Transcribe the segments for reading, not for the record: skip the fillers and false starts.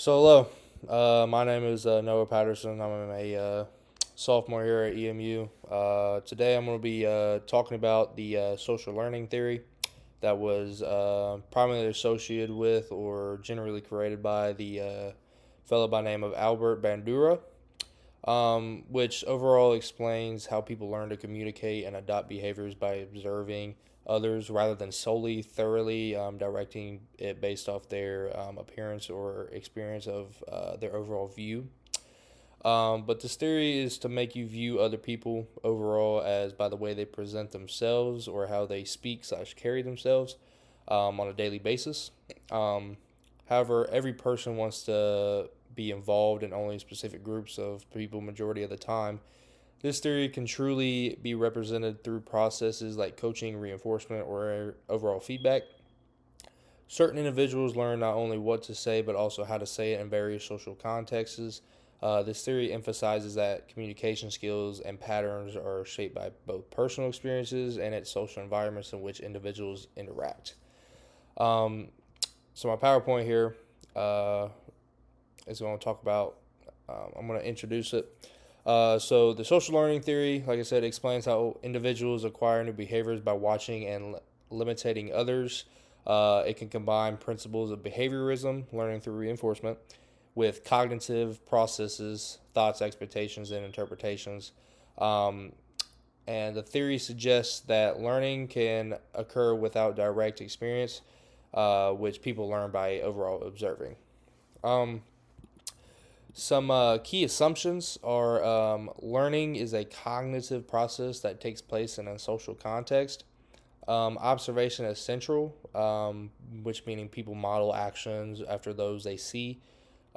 So hello, my name is Noah Patterson. I'm a sophomore here at EMU. Today I'm going to be talking about the social learning theory that was primarily associated with or generally created by the fellow by name of Albert Bandura, which overall explains how people learn to communicate and adopt behaviors by observing others rather than solely thoroughly directing it based off their appearance or experience of their overall view. But this theory is to make you view other people overall as by the way they present themselves or how they speak slash carry themselves on a daily basis. Um, However, every person wants to be involved in only specific groups of people majority of the time. This theory can truly be represented through processes like coaching, reinforcement, or overall feedback. Certain individuals learn not only what to say, but also how to say it in various social contexts. This theory emphasizes that communication skills and patterns are shaped by both personal experiences and its social environments in which individuals interact. Um, so, my PowerPoint here uh, is going to talk about, I'm going to introduce it. So, the social learning theory, like I said, explains how individuals acquire new behaviors by watching and limiting others. It can combine principles of behaviorism, learning through reinforcement, with cognitive processes, thoughts, expectations, and interpretations. Um, and the theory suggests that learning can occur without direct experience, which people learn by overall observing. Um, some key assumptions are learning is a cognitive process that takes place in a social context. Observation is central, which meaning people model actions after those they see.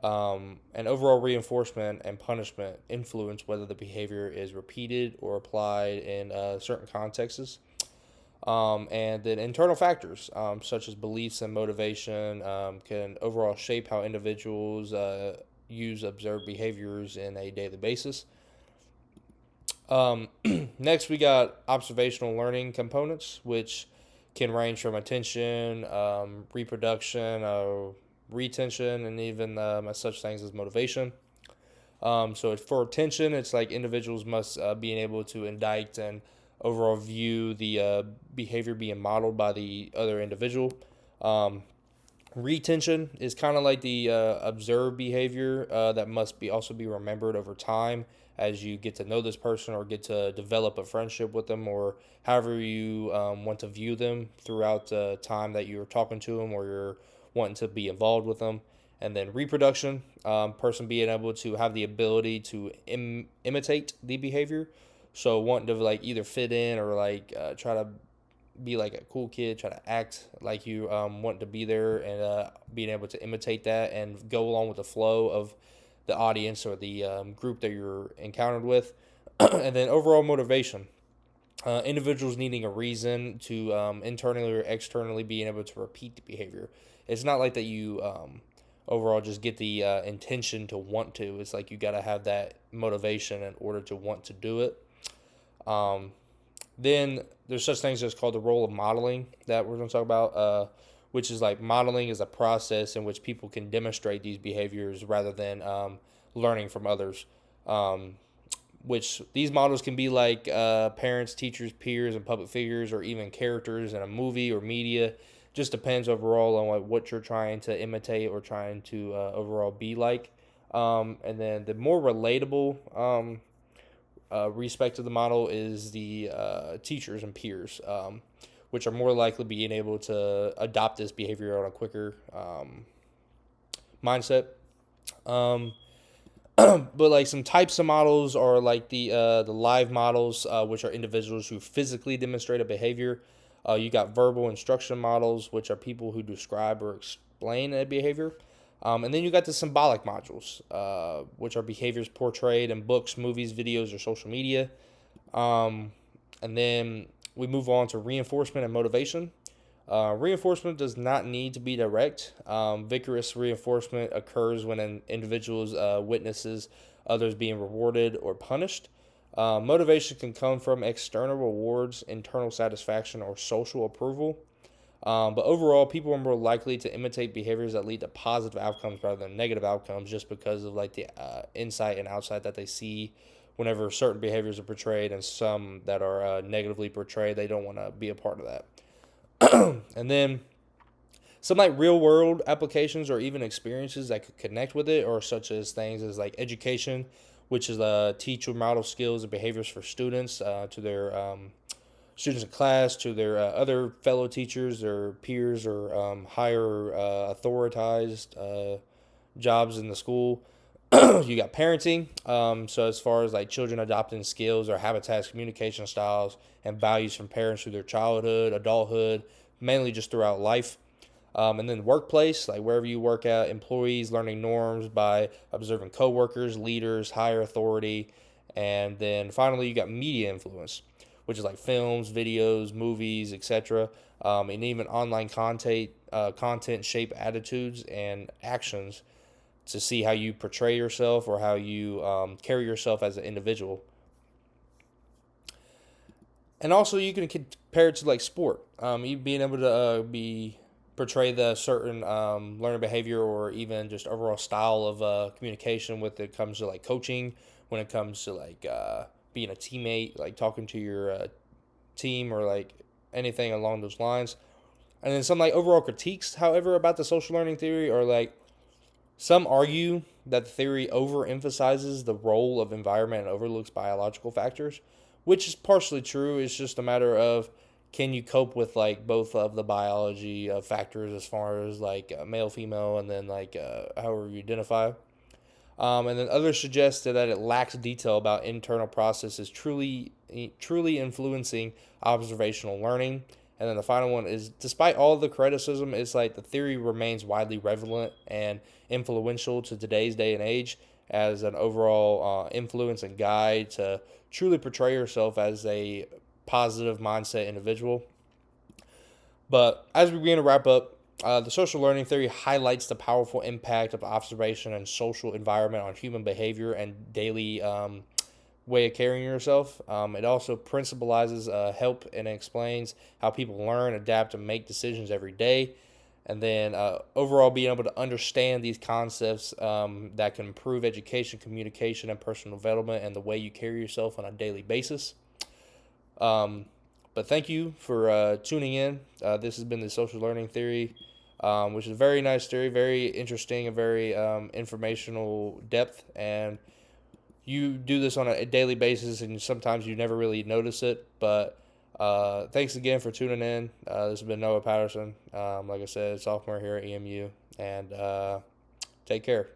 And overall reinforcement and punishment influence whether the behavior is repeated or applied in certain contexts. And then internal factors, such as beliefs and motivation, can overall shape how individuals use observed behaviors in a daily basis. Um, Next, we got observational learning components, which can range from attention, reproduction, retention, and even such things as motivation. So for attention, it's like individuals must being able to indict and overall view the behavior being modeled by the other individual. Um, Retention is kind of like the observed behavior that must be also be remembered over time as you get to know this person or get to develop a friendship with them or however you want to view them throughout the time that you're talking to them or you're wanting to be involved with them. And then reproduction, person being able to have the ability to imitate the behavior. So wanting to like either fit in or like try to be like a cool kid, try to act like you want to be there, and being able to imitate that and go along with the flow of the audience or the group that you're encountered with. And then overall motivation. Individuals needing a reason to internally or externally being able to repeat the behavior. It's not like that you overall just get the intention to want to. It's like you got to have that motivation in order to want to do it. Um, then there's such things as called the role of modeling that we're going to talk about, which is like modeling is a process in which people can demonstrate these behaviors rather than learning from others. Um, which these models can be like parents, teachers, peers, and public figures, or even characters in a movie or media. Just depends overall on what you're trying to imitate or trying to overall be like. And then the more relatable respect to the model is the teachers and peers, which are more likely being able to adopt this behavior on a quicker mindset. Um, but like some types of models are like the live models, which are individuals who physically demonstrate a behavior. You got verbal instruction models, which are people who describe or explain a behavior. And then you got the symbolic modules, which are behaviors portrayed in books, movies, videos, or social media. Um, and then we move on to reinforcement and motivation. Reinforcement does not need to be direct. Vigorous reinforcement occurs when an individual witnesses others being rewarded or punished. Motivation can come from external rewards, internal satisfaction, or social approval. But overall, people are more likely to imitate behaviors that lead to positive outcomes rather than negative outcomes, just because of like the insight and outside that they see whenever certain behaviors are portrayed, and some that are negatively portrayed. They don't want to be a part of that. And then some like real world applications or even experiences that could connect with it, or such as things as like education, which is teach or model skills and behaviors for students to their students in class, to their other fellow teachers, their peers, or higher authorized jobs in the school. You got parenting. So as far as like children adopting skills or habitats, communication styles, and values from parents through their childhood, adulthood, mainly just throughout life. And then workplace, like wherever you work at, employees learning norms by observing coworkers, leaders, higher authority. And then finally, you got media influence, which is like films, videos, movies, etc. And even online content shape attitudes and actions to see how you portray yourself or how you carry yourself as an individual. And also, you can compare it to like sport. You being able to be portray the certain learning behavior or even just overall style of communication when it comes to like coaching, when it comes to like being a teammate, like talking to your team or like anything along those lines. And then some like overall critiques, however, about the social learning theory are like some argue that the theory overemphasizes the role of environment and overlooks biological factors, which is partially true. It's just a matter of can you cope with like both of the biology factors as far as like male, female, and then like however you identify. And then others suggested that it lacks detail about internal processes truly influencing observational learning. And then the final one is, despite all the criticism, it's like the theory remains widely relevant and influential to today's day and age as an overall influence and guide to truly portray yourself as a positive mindset individual. But as we begin to wrap up, the social learning theory highlights the powerful impact of observation and social environment on human behavior and daily way of carrying yourself. It also principalizes help and explains how people learn, adapt, and make decisions every day. And then overall, being able to understand these concepts that can improve education, communication, and personal development, and the way you carry yourself on a daily basis. Um, but thank you for tuning in. This has been the social learning theory, which is a very nice theory, very interesting, and very informational depth. And you do this on a daily basis, and sometimes you never really notice it. But thanks again for tuning in. This has been Noah Patterson. Like I said, sophomore here at EMU, and take care.